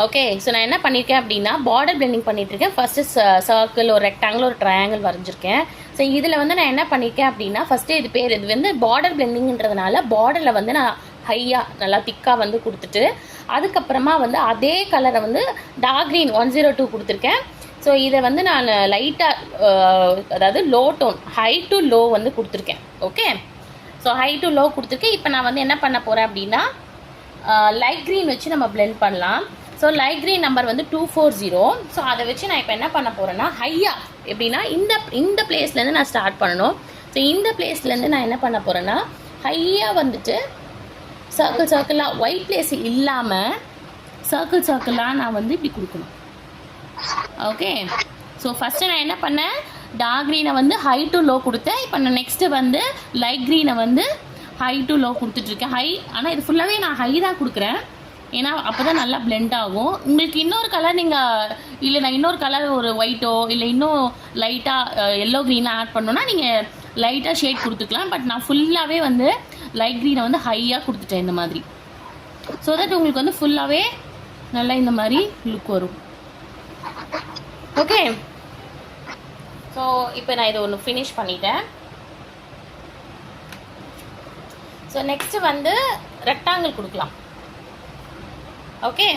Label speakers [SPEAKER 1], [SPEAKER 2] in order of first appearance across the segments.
[SPEAKER 1] Okay, so நான் என்ன பண்ணியிருக்கேன் அப்படின்னா பார்டர் பிளெண்டிங் பண்ணிட்டுருக்கேன். ஃபஸ்ட்டு சர்க்கிள், ஒரு ரெக்டாங்கிள், ஒரு ட்ரையாங்கிள் வரைஞ்சிருக்கேன். ஸோ இதில் வந்து நான் என்ன பண்ணியிருக்கேன் அப்படின்னா ஃபஸ்ட்டு இது வந்து பார்டர் பிளெண்டிங்கிறதுனால பார்டரில் வந்து நான் ஹையாக நல்லா திக்காக வந்து கொடுத்துட்டு அதுக்கப்புறமா வந்து அதே கலரை வந்து டார்க் க்ரீன் 102 கொடுத்துருக்கேன். ஸோ இதை வந்து நான் லைட்டாக அதாவது low tone, high to low வந்து கொடுத்துருக்கேன். Okay, so high to low கொடுத்துருக்கேன். இப்போ நான் வந்து என்ன பண்ண போகிறேன் அப்படின்னா லைட் க்ரீன் வச்சு நம்ம பிளெண்ட் பண்ணலாம். ஸோ லைட் க்ரீன் நம்பர் வந்து 240. ஸோ அதை வச்சு நான் இப்போ என்ன பண்ண போகிறேன்னா ஹையாக எப்படின்னா இந்த பிளேஸ்லேருந்து நான் ஸ்டார்ட் பண்ணணும். ஸோ இந்த பிளேஸ்லேருந்து நான் என்ன பண்ண போகிறேன்னா ஹையாக வந்துட்டு சர்க்கிளாக ஒயிட் பிளேஸ் இல்லாமல் சர்க்கிளாக நான் வந்து இப்படி கொடுக்கணும். ஓகே, ஸோ ஃபஸ்ட்டு நான் என்ன பண்ணேன், டார்க் க்ரீனை வந்து ஹை டு லோ கொடுத்தேன். இப்போ நான் நெக்ஸ்ட்டு வந்து லைட் க்ரீனை வந்து ஹை டு லோ கொடுத்துட்ருக்கேன். ஹை, ஆனால் இது ஃபுல்லாகவே நான் ஹை தான் கொடுக்குறேன், ஏன்னா அப்போ தான் நல்லா பிளெண்ட் ஆகும். உங்களுக்கு இன்னொரு கலர் நீங்கள் இல்லை நான் இன்னொரு கலர் ஒரு ஒயிட்டோ இல்லை இன்னும் லைட்டாக எல்லோ க்ரீனாக ஆட் பண்ணோன்னா நீங்கள் லைட்டாக ஷேட் கொடுத்துக்கலாம். பட் நான் ஃபுல்லாகவே வந்து லைட் க்ரீனை வந்து ஹையாக கொடுத்துட்டேன் இந்த மாதிரி. ஸோ தட் உங்களுக்கு வந்து ஃபுல்லாகவே நல்லா இந்த மாதிரி லுக் வரும். ஓகே, ஸோ இப்போ நான் இதை ஒன்று ஃபினிஷ் பண்ணிட்டேன். ஸோ நெக்ஸ்ட்டு வந்து ரெக்டாங்கிள் கொடுக்கலாம். ஓகே,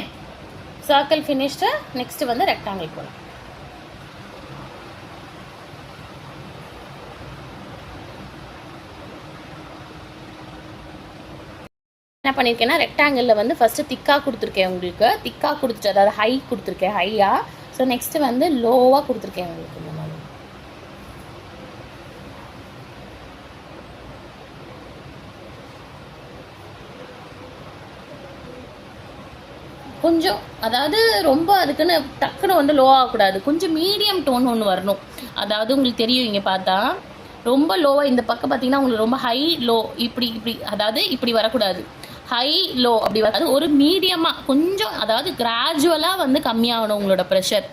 [SPEAKER 1] சர்க்கிள் ஃபினிஷ்டு, நெக்ஸ்ட்டு வந்து ரெக்டாங்கிள் போகலாம். என்ன பண்ணியிருக்கேன்னா ரெக்டாங்கிளில் வந்து ஃபஸ்ட்டு திக்காக கொடுத்துருக்கேன், உங்களுக்கு திக்காக கொடுத்துட்டு அதாவது ஹை கொடுத்துருக்கேன் ஹையாக. ஸோ நெக்ஸ்ட்டு வந்து லோவாக கொடுத்துருக்கேன் உங்களுக்கு இந்த மாதிரி. கொஞ்சம் அதாவது ரொம்ப அதுக்குன்னு டக்குன்னு வந்து லோ ஆகக்கூடாது, கொஞ்சம் மீடியம் டோன் ஒன்று வரணும். அதாவது உங்களுக்கு தெரியும் இங்கே பார்த்தா ரொம்ப லோவாக இந்த பக்கம் பார்த்தீங்கன்னா உங்களுக்கு ரொம்ப ஹை லோ இப்படி அதாவது இப்படி வரக்கூடாது, ஹை லோ அப்படி வராது, ஒரு மீடியமாக கொஞ்சம் அதாவது கிராஜுவலாக வந்து கம்மியாகணும் உங்களோட ப்ரெஷர்.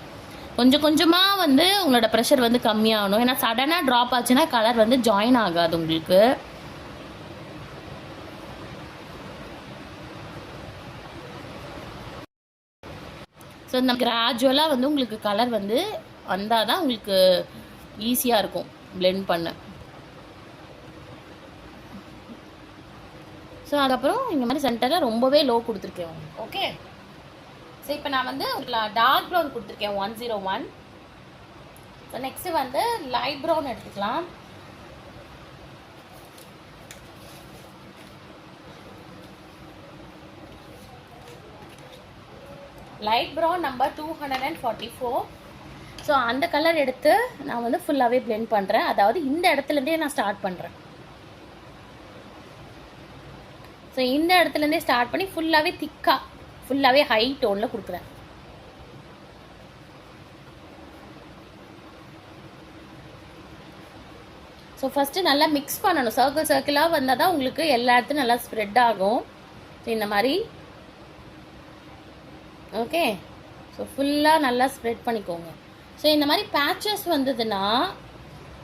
[SPEAKER 1] கொஞ்சம் கொஞ்சமாக வந்து உங்களோட ப்ரெஷர் வந்து கம்மியாகணும். ஏன்னா சடனாக ட்ராப் ஆச்சுன்னா கலர் வந்து ஜாயின் ஆகாது உங்களுக்கு. ஸோ இந்த கிராஜுவலாக வந்து உங்களுக்கு கலர் வந்து வந்தால் தான் உங்களுக்கு ஈஸியாக இருக்கும் பிளெண்ட் பண்ண. ஸோ அதுக்கப்புறம் இந்த மாதிரி சென்டரில் ரொம்பவே லோ கொடுத்துருக்கேன். ஓகே, ஸோ இப்போ நான் வந்து உங்களுக்கு டார்க் ப்ரௌன் கொடுத்துருக்கேன் 101. ஸோ நெக்ஸ்ட்டு வந்து லைட் ப்ரௌன் எடுத்துக்கலாம். Light brown number 244. ஸோ அந்த கலர் எடுத்து நான் வந்து ஃபுல்லாகவே பிளெண்ட் பண்ணுறேன். அதாவது இந்த இடத்துலேருந்தே நான் ஸ்டார்ட் பண்ணுறேன். ஸோ இந்த இடத்துலேருந்தே ஸ்டார்ட் பண்ணி ஃபுல்லாகவே திக்காக ஃபுல்லாகவே ஹை டோனில் கொடுக்குறேன். ஸோ ஃபஸ்ட்டு நல்லா மிக்ஸ் பண்ணணும், சர்க்கிளாக வந்தால் தான் உங்களுக்கு எல்லா இடத்துலையும் நல்லா ஸ்ப்ரெட் ஆகும். ஸோ இந்த மாதிரி ஓகே, ஸோ ஃபுல்லாக நல்லா ஸ்ப்ரெட் பண்ணிக்கோங்க. ஸோ இந்த மாதிரி பேச்சஸ் வந்ததுன்னா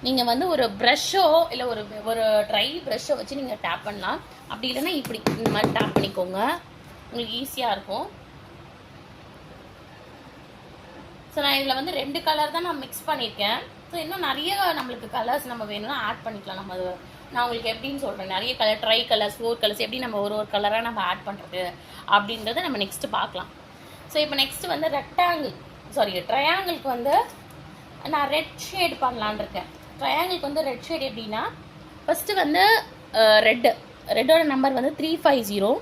[SPEAKER 1] நீங்கள் வந்து ஒரு ப்ரஷ்ஷோ இல்லை ஒரு ட்ரை ப்ரஷ்ஷோ வச்சு நீங்கள் டேப் பண்ணலாம். அப்படி இல்லைன்னா இப்படி இந்த மாதிரி டேப் பண்ணிக்கோங்க, உங்களுக்கு ஈஸியாக இருக்கும். ஸோ நான் இதில் வந்து 2 கலர் தான் நான் மிக்ஸ் பண்ணியிருக்கேன். ஸோ இன்னும் நிறைய நம்மளுக்கு கலர்ஸ் நம்ம வேணும்னா ஆட் பண்ணிக்கலாம். நம்ம அது நான் உங்களுக்கு எப்படின்னு சொல்கிறேன், நிறைய கலர், ட்ரை கலர்ஸ், 4 கலர்ஸ் எப்படி நம்ம ஒரு கலராக நம்ம ஆட் பண்ணுறது அப்படின்றத நம்ம நெக்ஸ்ட்டு பார்க்கலாம். ஸோ இப்போ நெக்ஸ்ட்டு வந்து ட்ரையாங்கிளுக்கு வந்து நான் ரெட் ஷேட் பண்ணலான் இருக்கேன். ட்ரையாங்கிளுக்கு வந்து ரெட் ஷேட் எப்படின்னா ஃபஸ்ட்டு வந்து ரெட்டோட நம்பர் வந்து 350.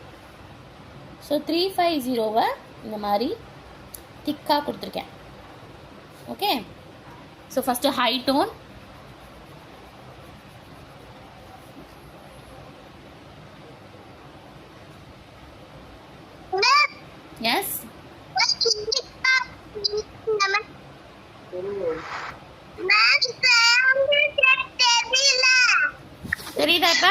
[SPEAKER 1] ஸோ 350வை இந்த மாதிரி திக்காக கொடுத்துருக்கேன். Okay, so first high tone, yes தெரியுதா? இப்போ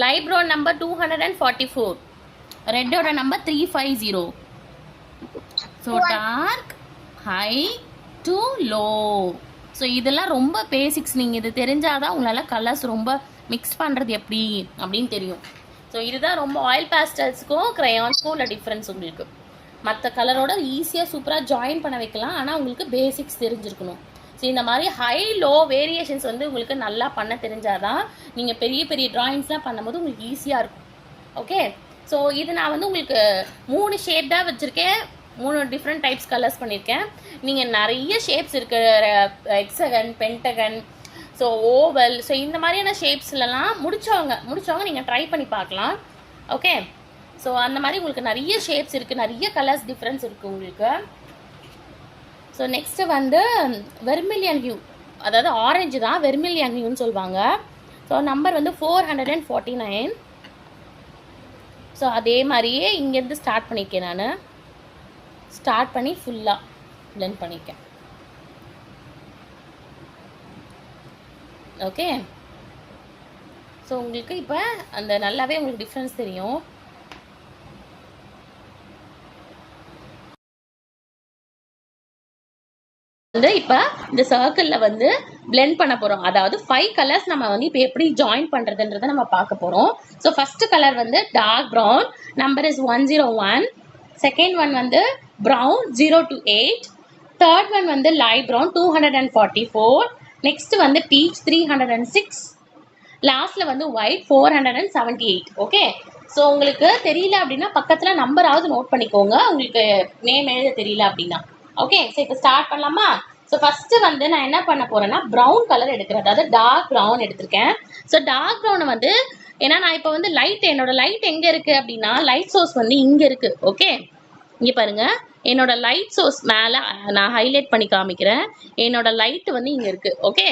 [SPEAKER 1] லைட் ப்ரௌன் நம்பர் 244, ரெட்டோட number 350. So dark, high to low. So இதெல்லாம் ரொம்ப பேசிக்ஸ், நீங்கள் இது தெரிஞ்சாதான் உங்களால் கலர்ஸ் ரொம்ப மிக்ஸ் பண்ணுறது எப்படி அப்படின்னு தெரியும். ஸோ இதுதான் ரொம்ப ஆயில் பேஸ்டல்ஸ்க்கும் க்ரையான்ஸ்க்கும் உள்ள டிஃப்ரென்ஸ். உங்களுக்கு மற்ற கலரோட ஈஸியாக சூப்பராக ஜாயின் பண்ண வைக்கலாம், ஆனால் உங்களுக்கு பேசிக்ஸ் தெரிஞ்சிருக்கணும். ஸோ இந்த மாதிரி ஹை லோ வேரியேஷன்ஸ் வந்து உங்களுக்கு நல்லா பண்ண தெரிஞ்சாதான் நீங்கள் பெரிய பெரிய ட்ராயிங்ஸ்லாம் பண்ணும்போது உங்களுக்கு ஈஸியாக இருக்கும். ஓகே, ஸோ இது நான் வந்து உங்களுக்கு 3 ஷேப் தான் வச்சுருக்கேன், 3 டிஃப்ரெண்ட் டைப்ஸ் கலர்ஸ் பண்ணியிருக்கேன். நீங்கள் நிறைய ஷேப்ஸ் இருக்கிற எக்ஸகன், பென்டகன், ஸோ ஓவல், ஸோ இந்த மாதிரியான ஷேப்ஸ்லலாம் முடிச்சவங்க நீங்கள் ட்ரை பண்ணி பார்க்கலாம். ஓகே, ஸோ அந்த மாதிரி உங்களுக்கு நிறைய ஷேப்ஸ் இருக்குது, நிறைய கலர்ஸ் டிஃப்ரென்ஸ் இருக்குது உங்களுக்கு. ஸோ நெக்ஸ்ட்டு வந்து வெர்மிலியன் ஹியூ, அதாவது ஆரஞ்சு தான் வெர்மிலியன் ஹியூன்னு சொல்லுவாங்க. ஸோ நம்பர் வந்து 449. ஸோ அதே மாதிரியே இங்கேருந்து ஸ்டார்ட் பண்ணியிருக்கேன், நான் ஸ்டார்ட் பண்ணி ஃபுல்லாக பிளெண்ட் பண்ணியிருக்கேன். ஓகே, ஸோ உங்களுக்கு இப்போ அந்த நல்லாவே உங்களுக்கு டிஃப்ரென்ஸ் தெரியும். வந்து இப்போ இந்த சர்க்கிளில் வந்து பிளெண்ட் பண்ண போகிறோம். அதாவது 5 கலர்ஸ் நம்ம வந்து இப்போ எப்படி ஜாயின் பண்ணுறதுன்றதை நம்ம பார்க்க போகிறோம். ஸோ ஃபஸ்ட்டு கலர் வந்து dark brown, number is 101. Second one வந்து ப்ரௌன் 0 to 8. தேர்ட் ஒன் வந்து லைட் ப்ரௌன் 244. நெக்ஸ்ட் வந்து பீச் 306. லாஸ்ட்ல வந்து ஒயிட் 478. ஓகே, ஸோ உங்களுக்கு தெரியல அப்படின்னா பக்கத்தில் நம்பராவது நோட் பண்ணிக்கோங்க, உங்களுக்கு நேம் எழுத தெரியல அப்படின்னா. ஓகே, ஸோ இப்போ ஸ்டார்ட் பண்ணலாமா? ஸோ ஃபஸ்ட்டு வந்து நான் என்ன பண்ண போகிறேன்னா ப்ரௌன் கலர் எடுக்கிறேன், அதாவது டார்க் ப்ரௌன் எடுத்திருக்கேன். ஸோ டார்க் ப்ரௌனை வந்து ஏன்னா நான் இப்போ வந்து என்னோட லைட் எங்கே இருக்குது அப்படின்னா லைட் சோர்ஸ் வந்து இங்கே இருக்குது. ஓகே, இங்கே பாருங்கள், என்னோட லைட் சோர்ஸ் மேலே நான் ஹைலைட் பண்ணி காமிக்கிறேன். என்னோட லைட்டு வந்து இங்கே இருக்குது. ஓகே,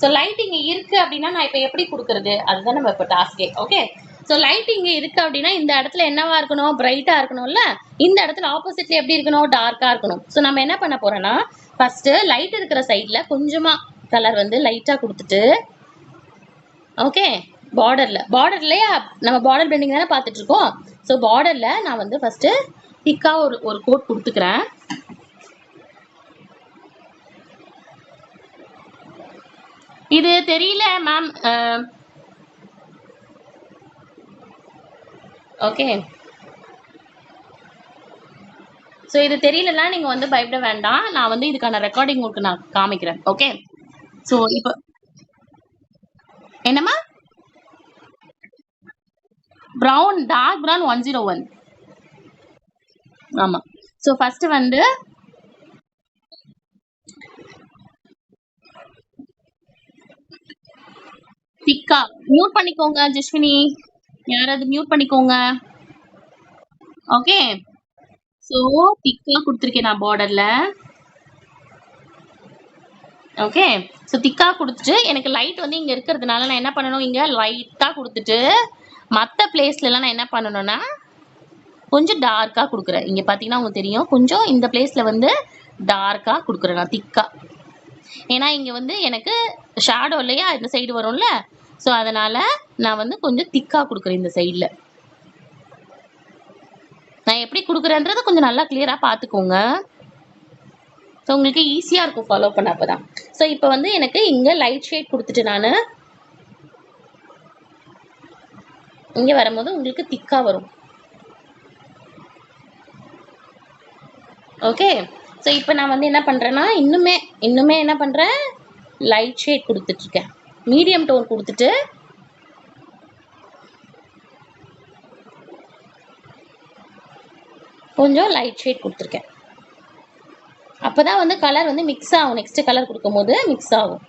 [SPEAKER 1] ஸோ லைட் இங்கே இருக்குது அப்படின்னா நான் இப்போ எப்படி கொடுக்குறது, அதுதான் நம்ம இப்போ டாஸ்கே. ஓகே, ஸோ லைட் இங்கே இருக்குது அப்படின்னா இந்த இடத்துல என்னவா இருக்கணும், பிரைட்டாக இருக்கணும்ல. இந்த இடத்துல ஆப்போசிட்ல எப்படி இருக்கணும், டார்க்காக இருக்கணும். ஸோ நம்ம என்ன பண்ண போகிறோன்னா ஃபஸ்ட்டு லைட் இருக்கிற சைடில் கொஞ்சமாக கலர் வந்து லைட்டாக கொடுத்துட்டு, ஓகே, பார்டர்லையே நம்ம பார்டர் பெண்டிங் தானே பார்த்துட்ருக்கோம். ஸோ பார்டரில் நான் வந்து ஃபஸ்ட்டு திக்காக ஒரு கோட் கொடுத்துக்கிறேன். இது தெரியல மேம். ஓகே, ஸோ இது தெரியலன்னா நீங்கள் வந்து பயப்பட வேண்டாம், நான் வந்து இதுக்கான ரெக்கார்டிங் உங்களுக்கு நான் காமிக்கிறேன். ஓகே, ஸோ இப்போ என்னம்மா ப்ரௌன், டார்க் ப்ரௌன் 101. ஆமாம், ஸோ ஃபஸ்ட்டு வந்து திக்கா மியூட் பண்ணிக்கோங்க ஜஸ்வினி, யாராவது மியூட் பண்ணிக்கோங்க. ஓகே, ஸோ திக்காக கொடுத்துருக்கேன் நான் பார்டரில். ஓகே, ஸோ திக்காக கொடுத்துட்டு எனக்கு லைட் வந்து இங்கே இருக்கிறதுனால நான் என்ன பண்ணணும், இங்கே லைட்டாக கொடுத்துட்டு மற்ற பிளேஸ்லலாம் நான் என்ன பண்ணணும்னா கொஞ்சம் டார்க்காக கொடுக்குறேன். இங்கே பார்த்தீங்கன்னா உங்களுக்கு தெரியும், கொஞ்சம் இந்த பிளேஸில் வந்து டார்க்காக கொடுக்குறேன் நான் திக்காக. ஏன்னா இங்கே வந்து எனக்கு ஷேடோ இல்லையா இந்த சைடு வரும்ல, ஸோ அதனால் நான் வந்து கொஞ்சம் திக்காக கொடுக்குறேன் இந்த சைடில். நான் எப்படி கொடுக்குறேன்றதை கொஞ்சம் நல்லா கிளியராக பார்த்துக்கோங்க, ஸோ உங்களுக்கு ஈஸியாக இருக்கும் ஃபாலோ பண்ண. அப்போ தான். ஸோ இப்போ வந்து எனக்கு இங்கே லைட் ஷேட் கொடுத்துட்டு நான் இங்கே வரும்போது உங்களுக்கு திக்காக வரும். ஓகே, ஸோ இப்போ நான் வந்து என்ன பண்ணுறேன்னா இன்னுமே என்ன பண்ணுறேன், லைட் ஷேட் கொடுத்துட்ருக்கேன், மீடியம் டோன் கொடுத்துட்டு கொஞ்சம் லைட் ஷேட் கொடுத்துருக்கேன். அப்போ தான் வந்து கலர் வந்து மிக்ஸ் ஆகும், நெக்ஸ்ட் கலர் கொடுக்கும்போது மிக்ஸ் ஆகும்.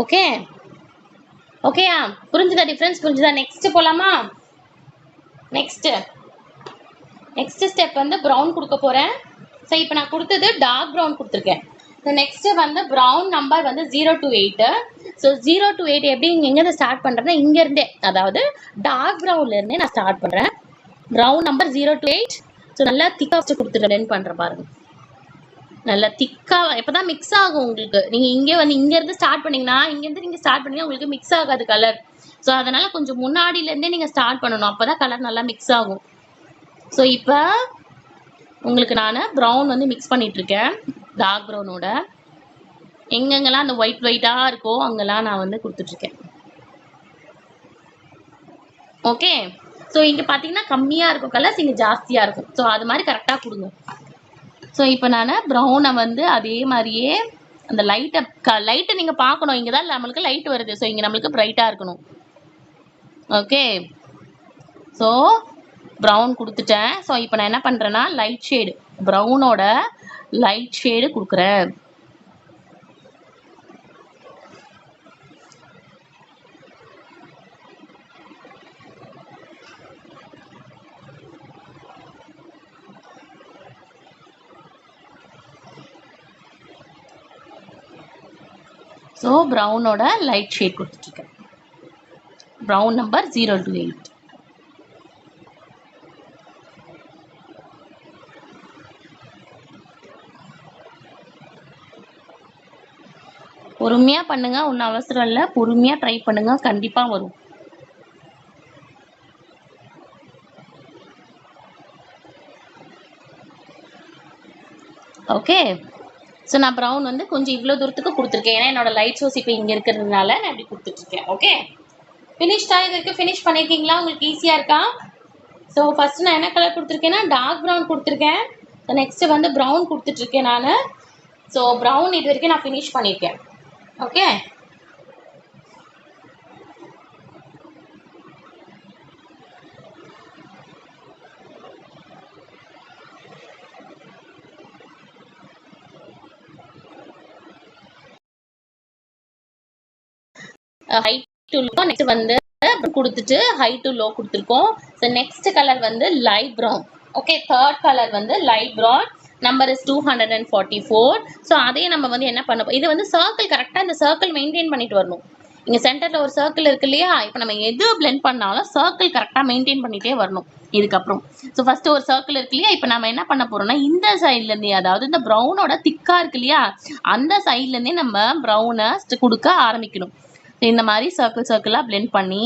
[SPEAKER 1] ஓகே, ஓகேயா, புரிஞ்சுதா டிஃப்ரென்ஸ், புரிஞ்சுதா? நெக்ஸ்ட்டு போகலாமா? நெக்ஸ்ட் ஸ்டெப் வந்து ப்ரௌன் கொடுக்க போகிறேன். ஸோ இப்போ நான் கொடுத்தது டார்க் ப்ரௌன் கொடுத்துருக்கேன். ஸோ நெக்ஸ்ட்டு வந்து ப்ரௌன் நம்பர் வந்து 0 to 8. ஸோ 0 to 8 எப்படி எங்கேருந்து ஸ்டார்ட் பண்ணுறேன்னா இங்கேருந்தே, அதாவது டார்க் ப்ரௌன்லேருந்தே நான் ஸ்டார்ட் பண்ணுறேன். Brown number 0 to 8. ஸோ நல்லா திக்காக வச்சு கொடுத்துட்டு ரெண்ட் பண்ணுறேன் பாருங்கள், நல்லா திக்காக. எப்போ தான் மிக்ஸ் ஆகும் உங்களுக்கு, நீங்கள் இங்கேருந்து ஸ்டார்ட் பண்ணிங்கன்னா நீங்கள் ஸ்டார்ட் பண்ணிங்கன்னா உங்களுக்கு மிக்ஸ் ஆகாது கலர். ஸோ அதனால் கொஞ்சம் முன்னாடியிலேருந்தே நீங்கள் ஸ்டார்ட் பண்ணணும், அப்போ தான் கலர் நல்லா மிக்ஸ் ஆகும். ஸோ இப்போ உங்களுக்கு நான் ப்ரௌன் வந்து மிக்ஸ் பண்ணிகிட்ருக்கேன் டார்க் ப்ரௌனோட. எங்கெங்கெல்லாம் அந்த ஒயிட்டாக இருக்கோ அங்கெல்லாம் நான் வந்து கொடுத்துட்ருக்கேன். ஓகே. ஸோ இங்கே பார்த்தீங்கன்னா கம்மியாக இருக்கும் கலர்ஸ், இங்கே ஜாஸ்தியாக இருக்கும். ஸோ அது மாதிரி கரெக்டாக கொடுங்க. ஸோ இப்போ நான் ப்ரௌனை வந்து அதே மாதிரியே அந்த லைட்டை நீங்கள் பார்க்கணும். இங்கே தான் நம்மளுக்கு லைட் வருது. ஸோ இங்கே நம்மளுக்கு பிரைட்டாக இருக்கணும். ஓகே. ஸோ ப்ரௌன் கொடுத்துட்டேன். ஸோ இப்போ நான் என்ன பண்ணுறேன்னா லைட் ஷேடு, ப்ரௌனோட லைட் ஷேடு கொடுக்குறேன். ஸோ ப்ரௌனோட லைட் ஷேட் கொடுத்துட்ருக்கேன். Brown number 028. பொறுமையாக பண்ணுங்க, ஒன்றும் அவசரம் இல்லை. பொறுமையாக ட்ரை பண்ணுங்க, கண்டிப்பாக வரும். ஓகே. ஸோ நான் ப்ரௌன் வந்து கொஞ்சம் இவ்வளோ தூரத்துக்கு கொடுத்துருக்கேன். ஏன்னா என்னோட லைட் சோர்ஸ் இப்போ இங்கே இருக்கிறதுனால நான் இப்படி கொடுத்துட்ருக்கேன். ஓகே. ஃபினிஷ்டாக இது வரைக்கும் ஃபினிஷ் பண்ணியிருக்கீங்களா? உங்களுக்கு ஈஸியாக இருக்கா? ஸோ ஃபஸ்ட்டு நான் என்ன கலர் கொடுத்துருக்கேன்னா டார்க் ப்ரௌன் கொடுத்துருக்கேன். நெக்ஸ்ட்டு வந்து ப்ரௌன் கொடுத்துட்ருக்கேன் நான். ஸோ ப்ரௌன் இது வரைக்கும் நான் ஃபினிஷ் பண்ணியிருக்கேன். Okay. High to low, next வந்து கொடுத்துட்டு ஹை டு லோ கொடுத்துருக்கோம். ஸோ நெக்ஸ்ட் கலர் வந்து light brown. Okay. Third colour வந்து light brown. Number is 244. So அதே நம்ம வந்து என்ன பண்ண, இது வந்து சர்க்கிள் கரெக்டாக இந்த சர்க்கிள் மெயின்டைன் பண்ணிட்டு வரணும். இங்கே சென்டரில் ஒரு சர்க்கிள் இருக்கு இல்லையா? இப்போ நம்ம எது பிளெண்ட் பண்ணாலும் சர்க்கிள் கரெக்டாக மெயின்டைன் பண்ணிகிட்டே வரணும் இதுக்கப்புறம். ஸோ ஃபஸ்ட்டு ஒரு சர்க்கிள் இருக்கு இல்லையா? இப்போ நம்ம என்ன பண்ண போகிறோம்னா இந்த சைட்லேருந்தே, அதாவது இந்த ப்ரௌனோட திக்காக இருக்கு இல்லையா, அந்த சைட்லேருந்தே நம்ம ப்ரௌனை கொடுக்க ஆரம்பிக்கணும். இந்த மாதிரி சர்க்கிளாக பிளெண்ட் பண்ணி.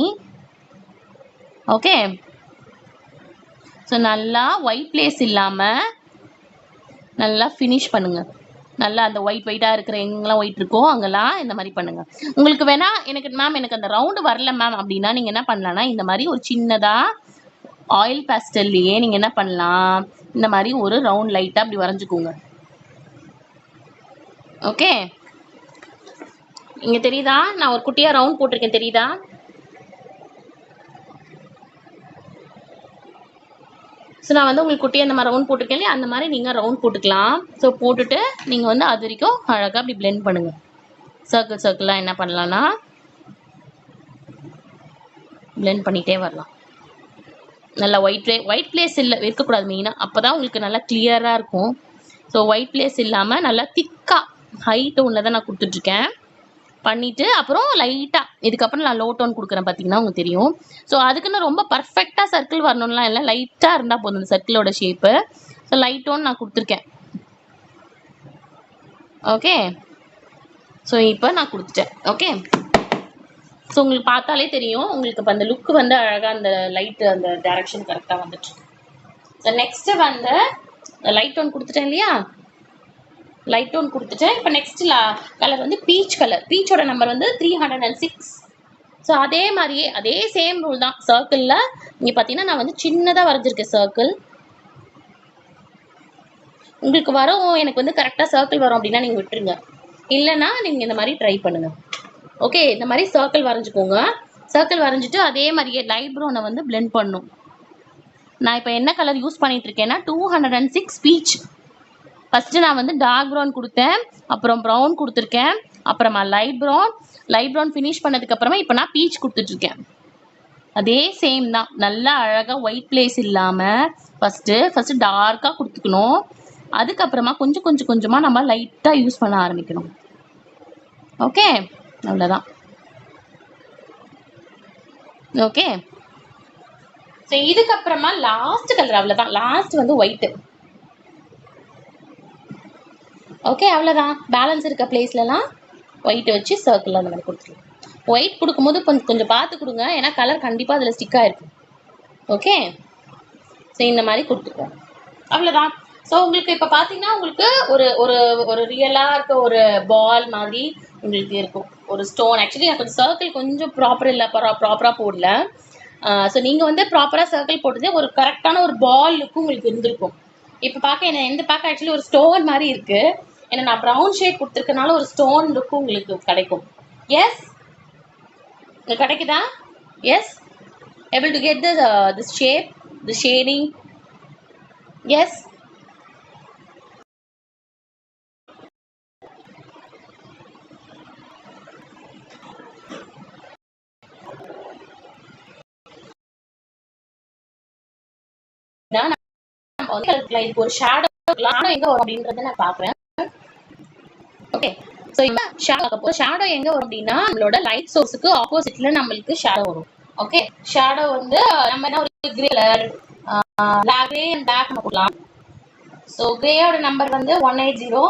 [SPEAKER 1] ஓகே. ஸோ நல்லா ஒயிட் பிளேஸ் இல்லாமல் நல்லா ஃபினிஷ் பண்ணுங்கள். நல்லா அந்த ஒயிட்டாக இருக்கிற எங்கெல்லாம் ஒயிட் இருக்கோ அங்கெல்லாம் இந்த மாதிரி பண்ணுங்கள். உங்களுக்கு வேணால் எனக்கு அந்த ரவுண்டு வரல மேம் அப்படின்னா நீங்கள் என்ன பண்ணலான்னா இந்த மாதிரி ஒரு சின்னதாக ஆயில் பேஸ்டல்லையே நீங்கள் என்ன பண்ணலாம், இந்த மாதிரி ஒரு ரவுண்ட் லைட்டாக அப்படி வரைஞ்சிக்கோங்க. ஓகே. இங்கே தெரியுதா? நான் ஒரு குட்டியாக ரவுண்ட் போட்டிருக்கேன், தெரியுதா? ஸோ நான் வந்து உங்களுக்கு குட்டியாக அந்த மாதிரி ரவுண்ட் போட்டிருக்கேன் இல்லையா, அந்த மாதிரி நீங்கள் ரவுண்ட் போட்டுக்கலாம். ஸோ போட்டுட்டு நீங்கள் வந்து அது வரைக்கும் அழகாக அப்படி பிளெண்ட் பண்ணுங்கள். சர்க்கிளாக என்ன பண்ணலான்னா பிளெண்ட் பண்ணிகிட்டே வரலாம். நல்லா ஒயிட் பிளேஸ் இல்லை இருக்கக்கூடாது மெயினாக, அப்போ தான் உங்களுக்கு நல்லா கிளியராக இருக்கும். ஸோ ஒயிட் பிளேஸ் இல்லாமல் நல்லா திக்காக ஹை டோனில் தான் நான் கொடுத்துட்ருக்கேன். பண்ணிவிட்டு அப்புறம் லைட்டாக இதுக்கப்புறம் நான் லோ டோன் கொடுக்குறேன், பார்த்தீங்கன்னா உங்களுக்கு தெரியும். ஸோ அதுக்குன்னு ரொம்ப பர்ஃபெக்டாக சர்க்கிள் வரணும்லாம் இல்லை, லைட்டாக இருந்தால் போதும் இந்த சர்க்கிளோட ஷேப்பு. ஸோ லைட் டோன் நான் கொடுத்துருக்கேன். ஓகே. ஸோ இப்போ நான் கொடுத்துட்டேன். ஓகே. ஸோ உங்களுக்கு பார்த்தாலே தெரியும், உங்களுக்கு இப்போ அந்த லுக்கு வந்து அழகாக அந்த லைட்டு அந்த டைரக்ஷன் கரெக்டாக வந்துட்டு. ஸோ நெக்ஸ்ட்டு வந்து லைட் டோன் கொடுத்துட்டேன் இல்லையா, லைட் டோன் கொடுத்துட்டேன். இப்போ நெக்ஸ்ட் கலர் வந்து பீச் கலர். பீச்சோட நம்பர் வந்து 306. ஸோ அதே மாதிரியே அதே சேம் ரூல் தான். சர்க்கிளில் இங்கே பார்த்தீங்கன்னா நான் வந்து சின்னதாக வரைஞ்சிருக்கேன் சர்க்கிள். உங்களுக்கு வரும், எனக்கு வந்து கரெக்டாக சர்க்கிள் வரும் அப்படின்னா நீங்கள் விட்டுருங்க, இல்லைன்னா நீங்கள் இந்த மாதிரி ட்ரை பண்ணுங்கள். ஓகே. இந்த மாதிரி சர்க்கிள் வரைஞ்சிக்கோங்க. சர்க்கிள் வரைஞ்சிட்டு அதே மாதிரியே லைட் ப்ரௌனை வந்து பிளெண்ட் பண்ணும். நான் இப்போ என்ன கலர் யூஸ் பண்ணிகிட்ருக்கேன்னா 206 பீச். ஃபஸ்ட்டு நான் வந்து டார்க் ப்ரௌன் கொடுத்தேன், அப்புறம் ப்ரௌன் கொடுத்துருக்கேன், அப்புறமா லைட் ப்ரௌன் ஃபினிஷ் பண்ணதுக்கப்புறமா இப்போ நான் பீச் கொடுத்துட்ருக்கேன். அதே சேம் தான். நல்லா அழகாக ஒயிட் பிளேஸ் இல்லாமல் ஃபஸ்ட்டு டார்க்காக கொடுத்துக்கணும். அதுக்கப்புறமா கொஞ்சமாக நம்ம லைட்டாக யூஸ் பண்ண ஆரம்பிக்கணும். ஓகே. அவ்வளோதான். ஓகே. ஸோ இதுக்கப்புறமா லாஸ்ட் கலர், அவ்வளோதான். லாஸ்ட் வந்து ஒயிட்டு. ஓகே. அவ்வளோதான். பேலன்ஸ் இருக்க பிளேஸ்லலாம் ஒயிட்டை வச்சு சர்க்கிளில் அந்த மாதிரி கொடுத்துருவோம். ஒயிட் கொடுக்கும்போது கொஞ்சம் பார்த்து கொடுங்க, ஏன்னா கலர் கண்டிப்பாக அதில் ஸ்டிக்காக இருக்கும். ஓகே. ஸோ இந்த மாதிரி கொடுத்துக்குவோம். அவ்வளோதான். ஸோ உங்களுக்கு இப்போ பார்த்தீங்கன்னா உங்களுக்கு ஒரு ஒரு ஒரு ரியலாக இருக்க ஒரு பால் மாதிரி உங்களுக்கு இருக்கும், ஒரு ஸ்டோன். ஆக்சுவலி எனக்கு சர்க்கிள் கொஞ்சம் ப்ராப்பராக போடல. ஸோ நீங்கள் வந்து ப்ராப்பராக சர்க்கிள் போட்டது ஒரு கரெக்டான ஒரு பால் லுக்கு உங்களுக்கு இருந்திருக்கும். இப்போ பார்க்க இந்த பார்க்க ஆக்சுவலி ஒரு ஸ்டோன் மாதிரி இருக்குது. ஏன்னா நான் ப்ரௌன் ஷேட் கொடுத்துருக்கனால ஒரு ஸ்டோன் லுக்கு உங்களுக்கு கிடைக்கும். எஸ், உங்களுக்கு கிடைக்குதா? Yes, able to get the shape, the shading. Yes, இதுக்கு ஒரு ஷேடோ எங்க வரும் அப்படின்றத நான் பாக்குறேன். ஓகே, சோ இப்போ ஷேடோ எங்க வரும் அப்படின்னா நம்மளோட லைட் சோர்ஸுக்கு ஆப்போசிட்ல நம்மளுக்கு ஷேடோ வரும். ஓகே, ஷேடோ வந்து நம்ம என்ன ஒரு grey colour grey and black நம்ம போடலாம். ஸோ கிரேயோட நம்பர் வந்து 180.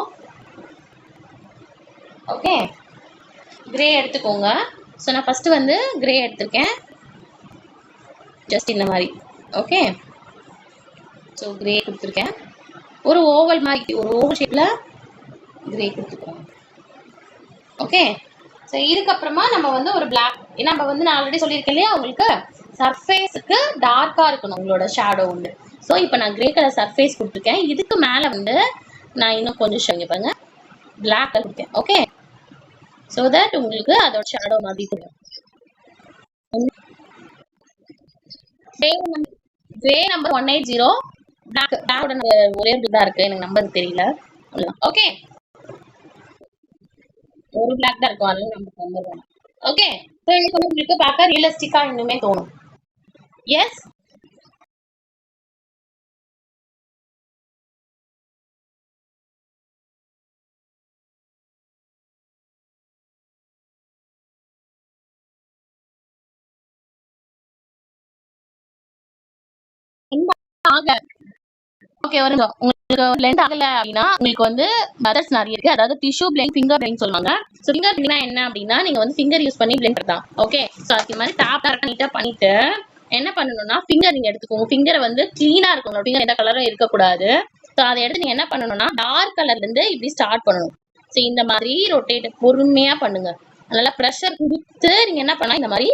[SPEAKER 1] ஓகே, கிரே எடுத்துக்கோங்க. ஸோ நான் ஃபர்ஸ்ட் வந்து கிரே எடுத்திருக்கேன், ஜஸ்ட் இந்த மாதிரி. ஓகே, ஸோ கிரே கொடுத்துருக்கேன். ஒரு ஓவல் மாதிரி, ஒரு ஓவல் ஷேப்பில் கிரே கொடுத்துருக்கோம். ஓகே, ஸோ இதுக்கப்புறமா நம்ம வந்து ஒரு பிளாக், நம்ம வந்து நான் ஆல்ரெடி சொல்லியிருக்கேன் இல்லையா உங்களுக்கு, சர்ஃபேஸுக்கு டார்க்காக இருக்கணும் உங்களோட ஷேடோ வந்து. ஸோ இப்போ நான் கிரே கலர் சர்ஃபேஸ் கொடுத்துருக்கேன். இதுக்கு மேலே வந்து நான் இன்னும் கொஞ்சம் ஷேங்க பாருங்க பிளாக் கலர் கொடுத்தேன். ஓகே, ஸோ தட் உங்களுக்கு அதோட ஷேடோ மாதிரி தெரியும். கிரே நம்பர் 180, பிளாக்கோட ஒரே ஒரு தான் இருக்கு, எனக்கு நம்பர் தெரியல. ஓகே, ஒரு பிளாக் தான் இருக்கும், அதனால நமக்கு நம்பர் வேணும். ஓகே, ஸோ இது வந்து உங்களுக்கு பார்க்க ரியலிஸ்டிக்கா இன்னுமே தோணும். எஸ், ஓகே, வருங்க. உங்களுக்கு பிளெண்ட் ஆகல அப்படின்னா உங்களுக்கு வந்து மெத்தட்ஸ் நிறைய இருக்கு. அதாவது டிஷ்யூ பிளெண்ட், ஃபிங்கர் பிளெண்ட் சொல்லுவாங்க. ஸோ ஃபிங்கர் பிளெண்ட்னா என்ன அப்படின்னா நீங்க வந்து ஃபிங்கர் யூஸ் பண்ணி பிளெண்ட் பண்ணலாம். ஓகே, ஸோ அதுக்கு மாதிரி டாப் நீட்டா பண்ணிட்டு என்ன பண்ணணும்னா ஃபிங்கர் நீங்க எடுத்துக்கோங்க. ஃபிங்கரை வந்து கிளீனா இருக்கும், ஃபிங்கர் எந்த கலரும் இருக்கக்கூடாது. ஸோ அதை எடுத்து நீங்க என்ன பண்ணணும்னா டார்க் கலர்ல இருந்து இப்படி ஸ்டார்ட் பண்ணணும். ஸோ இந்த மாதிரி ரொட்டேட் பொறுமையா பண்ணுங்க. நல்லா ப்ரெஷர் கொடுத்து நீங்க என்ன பண்ணலாம், இந்த மாதிரி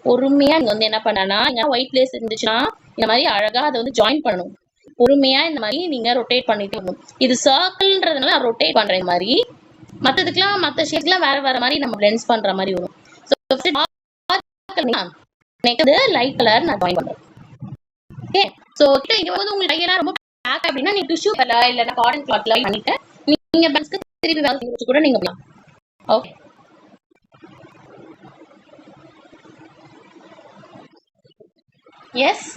[SPEAKER 1] பொறுமையா நீங்க வந்து என்ன பண்ணனா, ஒயிட் பிளேஸ் இருந்துச்சுன்னா இந்த மாதிரி அழகா அதை வந்து ஜாயின் பண்ணணும். பொறுமையா இந்த மாதிரி நீங்க ரொட்டேட் பண்ணிட்டு வரணும். இது சர்க்கிள்ன்றதுனால நான் ரொட்டேட் பண்றேன். இந்த மாதிரி மற்றதுக்கெல்லாம் மற்ற ஷேப்லாம் வேற வேற மாதிரி நம்ம பிளெண்ட்ஸ் பண்ற மாதிரி வரும். நெக்ஸ்ட் லைட் கலர் நான் ஜாயின் பண்றேன். ஓகே, ஸோ இங்க வந்து உங்களுக்கு டையரா ரொம்ப பிளாக் அப்படின்னா நீங்க டிஷ்யூ கலர் இல்ல காட்டன் கிளாத்ல பண்ணிட்டு நீங்க பென்ஸ்க்கு திருப்பி வேலை செஞ்சு கூட நீங்க பண்ணலாம். Okay, S,